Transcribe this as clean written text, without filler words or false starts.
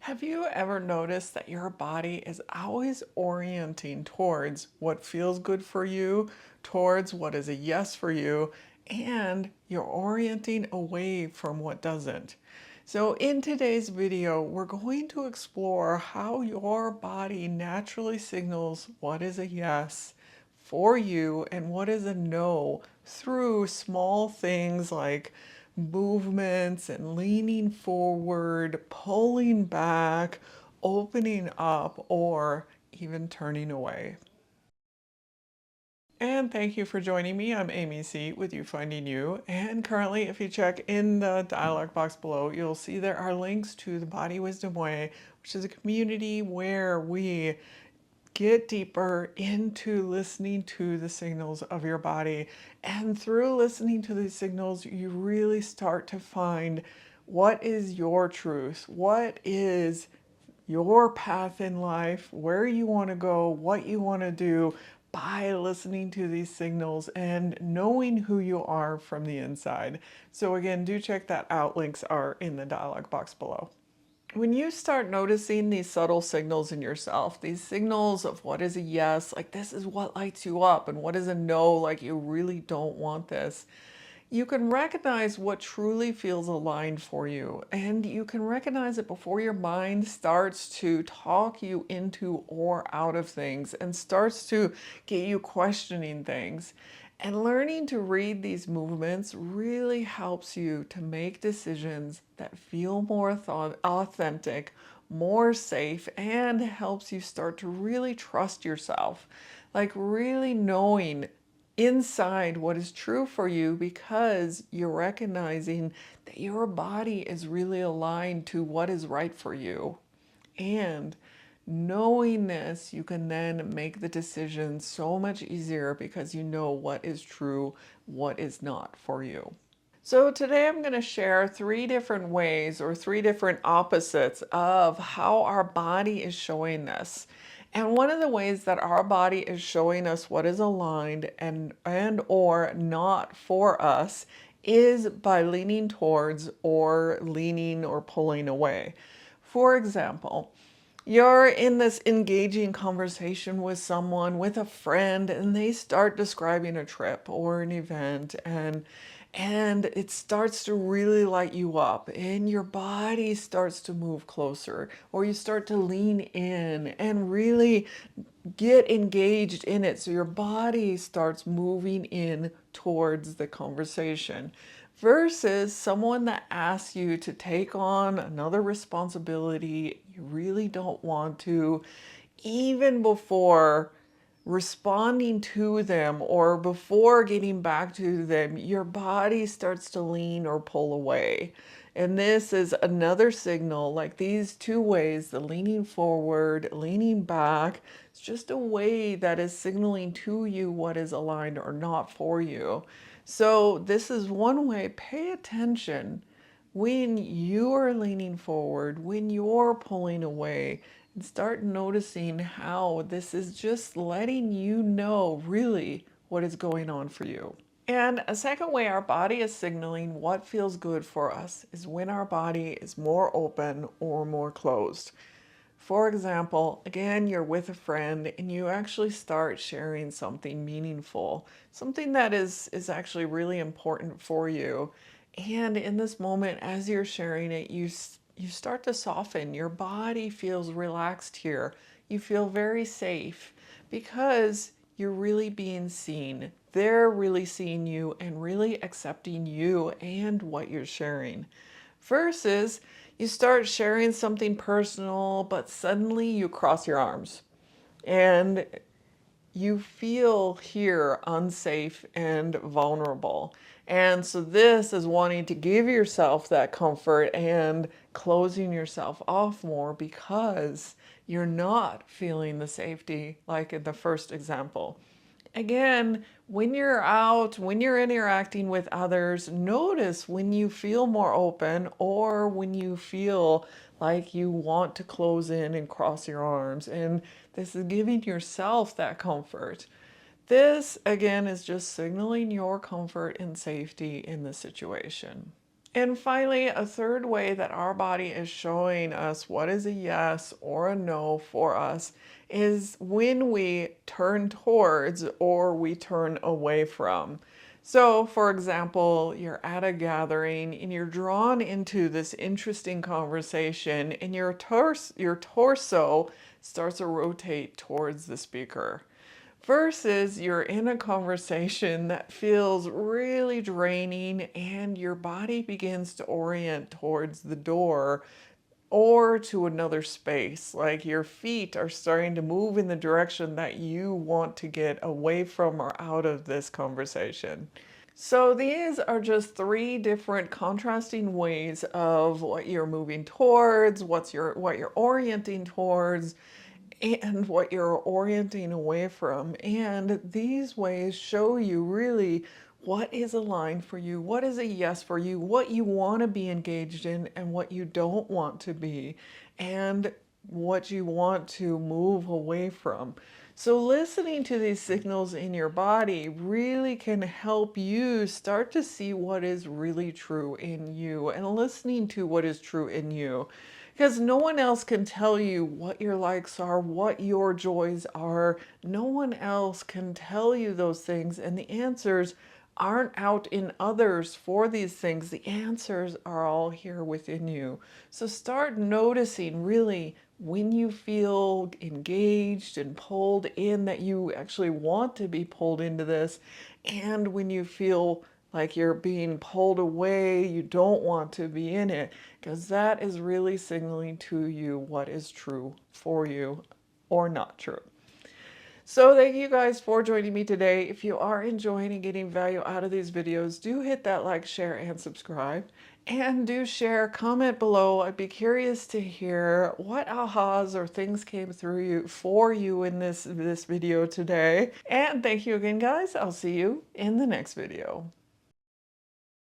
Have you ever noticed that your body is always orienting towards what feels good for you, towards what is a yes for you, and you're orienting away from what doesn't? So in today's video, we're going to explore how your body naturally signals what is a yes for you and what is a no through small things like movements and leaning forward, pulling back, opening up, or even turning away. And thank you for joining me. I'm AmyC with You Finding You. And currently, if you check in the dialog box below, you'll see there are links to the Body Wisdom Way, which is a community where we get deeper into listening to the signals of your body. And through listening to these signals, you really start to find what is your truth, what is your path in life, where you want to go, what you want to do by listening to these signals and knowing who you are from the inside. So again, do check that out. Links are in the dialog box below. When you start noticing these subtle signals in yourself, these signals of what is a yes, like this is what lights you up, and what is a no, like you really don't want this, you can recognize what truly feels aligned for you. And you can recognize it before your mind starts to talk you into or out of things and starts to get you questioning things. And learning to read these movements really helps you to make decisions that feel more authentic, more safe, and helps you start to really trust yourself. Like really knowing inside what is true for you because you're recognizing that your body is really aligned to what is right for you. And knowing this, you can then make the decision so much easier because you know what is true, what is not for you. So today I'm going to share three different ways or three different opposites of how our body is showing this. And one of the ways that our body is showing us what is aligned and or not for us is by leaning towards or leaning or pulling away. For example, you're in this engaging conversation with someone, with a friend, and they start describing a trip or an event, and it starts to really light you up, and your body starts to move closer, or you start to lean in and really get engaged in it. So your body starts moving in towards the conversation versus someone that asks you to take on another responsibility you really don't want to, even before responding to them or before getting back to them, your body starts to lean or pull away. And this is another signal, like these two ways, the leaning forward, leaning back, it's just a way that is signaling to you what is aligned or not for you. So this is one way. Pay attention when you're leaning forward, when you're pulling away, and start noticing how this is just letting you know really what is going on for you. And a second way our body is signaling what feels good for us is when our body is more open or more closed. For example, again, you're with a friend and you actually start sharing something meaningful, something that is actually really important for you. And in this moment, as you're sharing it, you start to soften. Your body feels relaxed here. You feel very safe because you're really being seen. They're really seeing you and really accepting you and what you're sharing. Versus you start sharing something personal, but suddenly you cross your arms and you feel here unsafe and vulnerable. And so this is wanting to give yourself that comfort and closing yourself off more because you're not feeling the safety like in the first example. Again, when you're out, when you're interacting with others, notice when you feel more open or when you feel like you want to close in and cross your arms. And this is giving yourself that comfort. This, again, is just signaling your comfort and safety in the situation. And finally, a third way that our body is showing us what is a yes or a no for us is when we turn towards or we turn away from. So, for example, you're at a gathering and you're drawn into this interesting conversation, and your torso starts to rotate towards the speaker. Versus you're in a conversation that feels really draining and your body begins to orient towards the door or to another space. Like your feet are starting to move in the direction that you want to get away from or out of this conversation. So these are just three different contrasting ways of what you're moving towards, what you're orienting towards, and what you're orienting away from. And these ways show you really what is aligned for you, what is a yes for you, what you want to be engaged in, and what you don't want to be, and what you want to move away from. So, listening to these signals in your body really can help you start to see what is really true in you and listening to what is true in you. Because no one else can tell you what your likes are, what your joys are. No one else can tell you those things, and the answers aren't out in others for these things. The answers are all here within you. So start noticing really when you feel engaged and pulled in, that you actually want to be pulled into this, and when you feel like you're being pulled away, you don't want to be in it, because that is really signaling to you what is true for you or not true. So thank you guys for joining me today. If you are enjoying and getting value out of these videos, do hit that like, share, and subscribe. And do share, comment below. I'd be curious to hear what ahas or things came through you for you in this video today. And thank you again, guys. I'll see you in the next video.